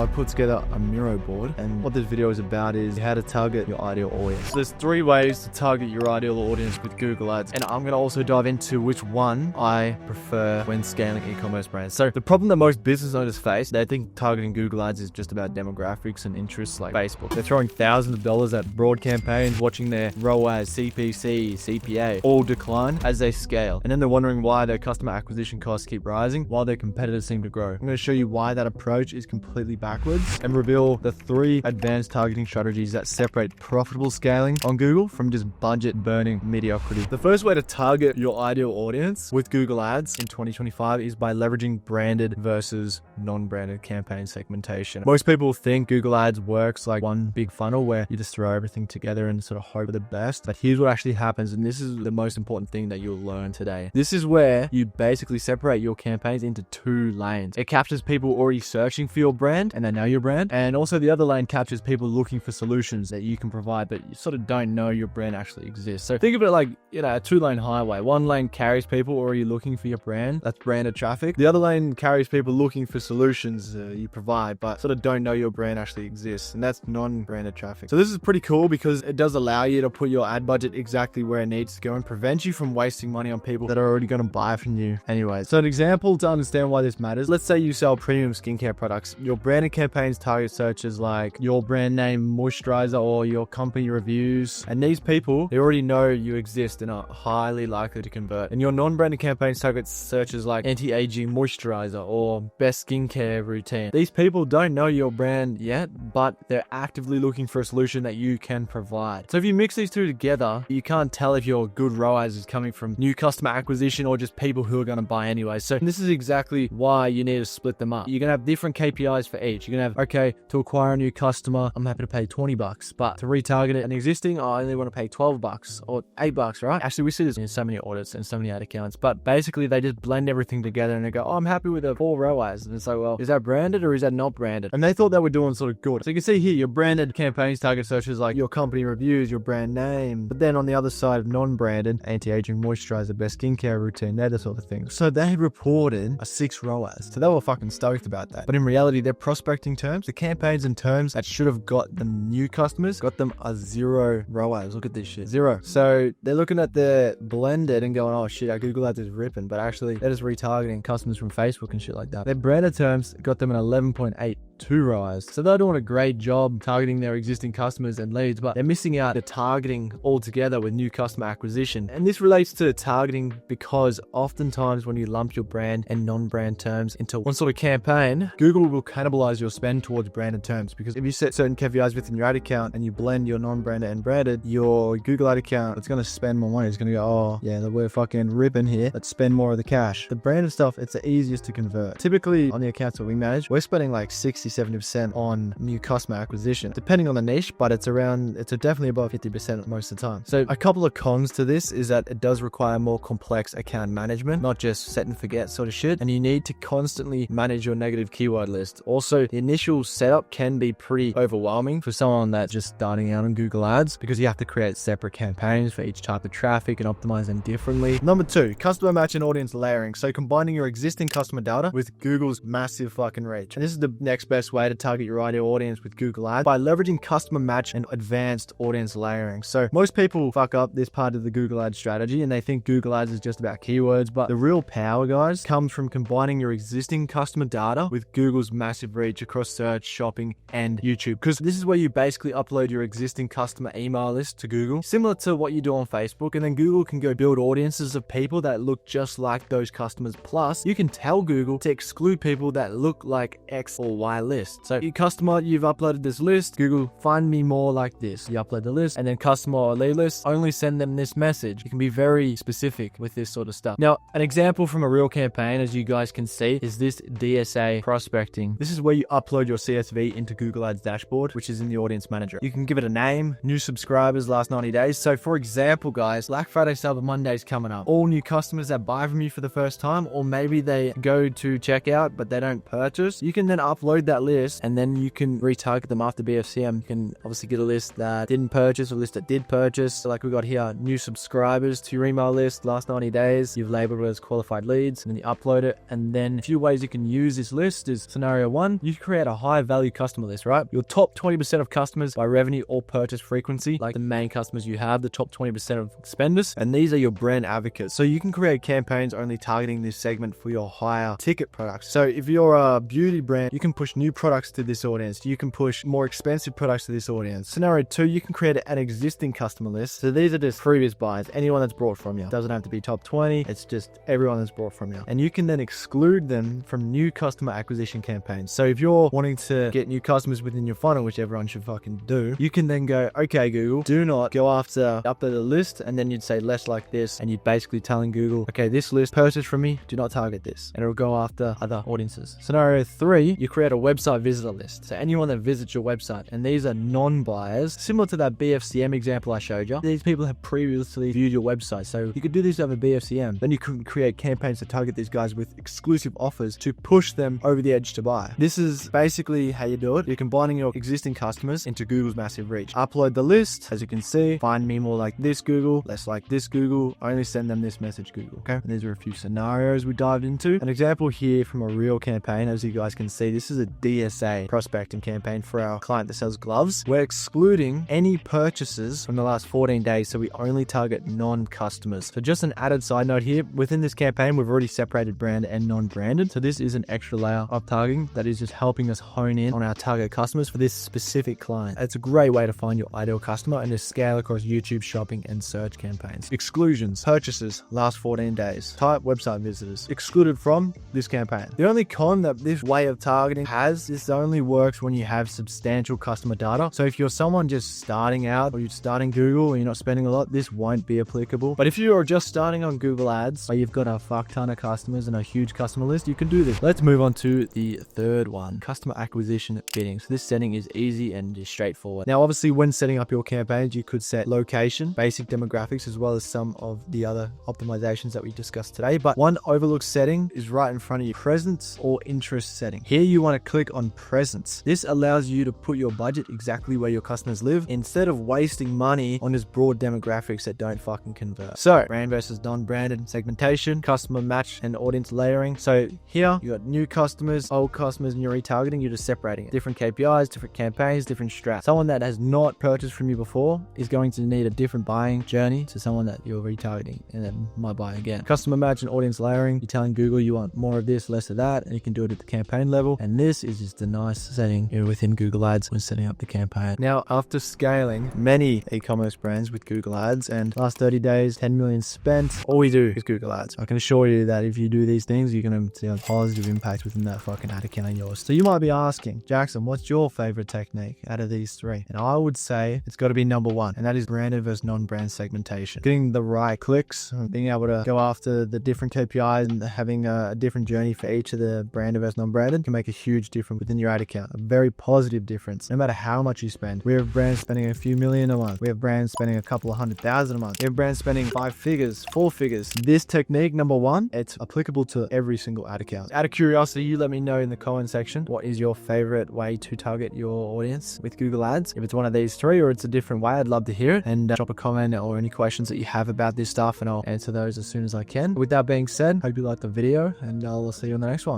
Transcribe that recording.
I put together a Miro board, and what this video is about is how to target your ideal audience. So there's 3 ways to target your ideal audience with Google Ads, and I'm going to also dive into which one I prefer when scaling e-commerce brands. So the problem that most business owners face, they think targeting Google Ads is just about demographics and interests like Facebook. They're throwing thousands of dollars at broad campaigns, watching their ROAS, CPC, CPA all decline as they scale. And then they're wondering why their customer acquisition costs keep rising while their competitors seem to grow. I'm going to show you why that approach is completely backwards and reveal the 3 advanced targeting strategies that separate profitable scaling on Google from just budget burning mediocrity. The first way to target your ideal audience with Google Ads in 2025 is by leveraging branded versus non-branded campaign segmentation. Most people think Google Ads works like one big funnel where you just throw everything together and sort of hope for the best. But here's what actually happens, and this is the most important thing that you'll learn today. This is where you basically separate your campaigns into 2 lanes. It captures people already searching for your brand and they know your brand, and also the other lane captures people looking for solutions that you can provide but you sort of don't know your brand actually exists. So think of it like, a 2-lane highway. One lane carries people already looking for your brand, that's branded traffic. The other lane carries people looking for solutions you provide but sort of don't know your brand actually exists, and that's non-branded traffic. So this is pretty cool because it does allow you to put your ad budget exactly where it needs to go and prevent you from wasting money on people that are already going to buy from you anyway. So an example to understand why this matters, let's say you sell premium skincare products. Your branded campaigns target searches like your brand name moisturizer or your company reviews, and these people, they already know you exist and are highly likely to convert. And your non-branded campaigns target searches like anti-aging moisturizer or best skincare routine. These people don't know your brand yet, but they're actively looking for a solution that you can provide. So if you mix these 2 together, you can't tell if your good ROAS is coming from new customer acquisition or just people who are going to buy anyway. So this is exactly why you need to split them up. You're going to have different KPIs for each. You're going to have, okay, to acquire a new customer, I'm happy to pay $20, but to retarget an existing, I only want to pay $12 or $8, right? Actually, we see this in so many audits and so many ad accounts, but basically they just blend everything together and they go, oh, I'm happy with a 4 ROAS. And it's like, well, is that branded or is that not branded? And they thought they were doing sort of good. So you can see here, your branded campaigns target searches like your company reviews, your brand name, but then on the other side, non-branded, anti-aging moisturizer, best skincare routine, they're the sort of things. So they reported a 6 ROAS. So they were fucking stoked about that. But in reality, their prospecting terms, the campaigns and terms that should have got them new customers, got them a 0 ROAS. Look at this shit. 0. So they're looking at the blended and going, oh shit, our Google Ads is ripping, but actually they're just retargeting customers from Facebook and shit like that. Their branded terms got them an 11.82 ROAS. So they're doing a great job targeting their existing customers and leads, but they're missing out the targeting altogether with new customer acquisition. And this relates to targeting because oftentimes when you lump your brand and non-brand terms into one sort of campaign, Google will cannibalize your spend towards branded terms, because if you set certain KPIs within your ad account and you blend your non-branded and branded, your Google ad account, it's going to spend more money. It's going to go, oh yeah, we're fucking ripping here. Let's spend more of the cash. The branded stuff, it's the easiest to convert. Typically on the accounts that we manage, we're spending like 60-70% on new customer acquisition, depending on the niche, but it's definitely above 50% most of the time. So a couple of cons to this is that it does require more complex account management, not just set and forget sort of shit, and you need to constantly manage your negative keyword list. Also, the initial setup can be pretty overwhelming for someone that's just starting out on Google Ads, because you have to create separate campaigns for each type of traffic and optimize them differently. Number 2, customer match and audience layering. So combining your existing customer data with Google's massive fucking reach. And this is the next best way to target your ideal audience with Google Ads, by leveraging customer match and advanced audience layering. So most people fuck up this part of the Google Ads strategy and they think Google Ads is just about keywords, but the real power, guys, comes from combining your existing customer data with Google's massive reach across search, shopping, and YouTube. Because this is where you basically upload your existing customer email list to Google, similar to what you do on Facebook, and then Google can go build audiences of people that look just like those customers. Plus, you can tell Google to exclude people that look like X or Y list. So you customer, you've uploaded this list, Google, find me more like this. You upload the list, and then customer or lead list, only send them this message. You can be very specific with this sort of stuff. Now, an example from a real campaign, as you guys can see, is this DSA prospecting. This is where you upload your CSV into Google Ads dashboard, which is in the audience manager. You can give it a name, new subscribers last 90 days. So for example, guys, Black Friday, Cyber Monday is coming up. All new customers that buy from you for the first time, or maybe they go to checkout but they don't purchase, you can then upload that that list, and then you can retarget them after BFCM. You can obviously get a list that didn't purchase, a list that did purchase. So like we got here, new subscribers to your email list last 90 days. You've labeled it as qualified leads, and then you upload it. And then a few ways you can use this list is scenario one, you create a high value customer list, right? Your top 20% of customers by revenue or purchase frequency, like the main customers you have, the top 20% of spenders, and these are your brand advocates. So you can create campaigns only targeting this segment for your higher ticket products. So if you're a beauty brand, you can push new products to this audience. You can push more expensive products to this audience. Scenario two, you can create an existing customer list. So these are just previous buyers, anyone that's bought from you. It doesn't have to be top 20. It's just everyone that's bought from you. And you can then exclude them from new customer acquisition campaigns. So if you're wanting to get new customers within your funnel, which everyone should fucking do, you can then go, okay, Google, do not go after upload a list, and then you'd say less like this, and you'd basically telling Google, okay, this list purchase from me, do not target this, and it'll go after other audiences. Scenario three, you create a website visitor list. So anyone that visits your website, and these are non-buyers, similar to that BFCM example I showed you. These people have previously viewed your website, so you could do this over BFCM. Then you can create campaigns to target these guys with exclusive offers to push them over the edge to buy. This is basically how you do it. You're combining your existing customers into Google's massive reach. Upload the list, as you can see, find me more like this Google, less like this Google, only send them this message Google, okay? And these are a few scenarios we dived into. An example here from a real campaign, as you guys can see, this is a DSA prospecting campaign for our client that sells gloves. We're excluding any purchases from the last 14 days, so we only target non-customers. So just an added side note here, within this campaign, we've already separated brand and non-branded. So this is an extra layer of targeting that is just helping us hone in on our target customers for this specific client. It's a great way to find your ideal customer and to scale across YouTube, shopping, and search campaigns. Exclusions, purchases, last 14 days. Type website visitors, excluded from this campaign. The only con that this way of targeting has, this only works when you have substantial customer data. So if you're someone just starting out, or you're starting Google and you're not spending a lot, this won't be applicable. But if you are just starting on Google Ads, or you've got a fuck ton of customers and a huge customer list, you can do this. Let's move on to the third one, customer acquisition bidding. So this setting is easy and just straightforward. Now, obviously, when setting up your campaigns, you could set location, basic demographics, as well as some of the other optimizations that we discussed today. But one overlooked setting is right in front of you, presence or interest setting. Here, you want to click on presence. This allows you to put your budget exactly where your customers live instead of wasting money on this broad demographics that don't fucking convert. So brand versus non-branded segmentation, customer match and audience layering. So here you got new customers, old customers, and you're retargeting. You're just separating it. Different KPIs, different campaigns, different strats. Someone that has not purchased from you before is going to need a different buying journey to someone that you're retargeting and then might buy again. Customer match and audience layering. You're telling Google you want more of this, less of that, and you can do it at the campaign level. And this is just a nice setting within Google Ads when setting up the campaign. Now, after scaling many e-commerce brands with Google Ads and last 30 days, 10 million spent, all we do is Google Ads. I can assure you that if you do these things, you're going to see a positive impact within that fucking ad account of yours. So you might be asking, Jackson, what's your favorite technique out of these three? And I would say it's got to be number one, and that is branded versus non-brand segmentation. Getting the right clicks, being able to go after the different KPIs and having a different journey for each of the branded versus non-branded can make a huge difference within your ad account. A very positive difference, no matter how much you spend. We have brands spending a few million a month. We have brands spending a couple of 100,000 a month. We have brands spending 5 figures, 4 figures. This technique, number one, it's applicable to every single ad account. Out of curiosity, you let me know in the comment section, what is your favorite way to target your audience with Google Ads? If it's one of these three or it's a different way, I'd love to hear it, and drop a comment or any questions that you have about this stuff, and I'll answer those as soon as I can. With that being said, hope you liked the video, and I'll see you on the next one.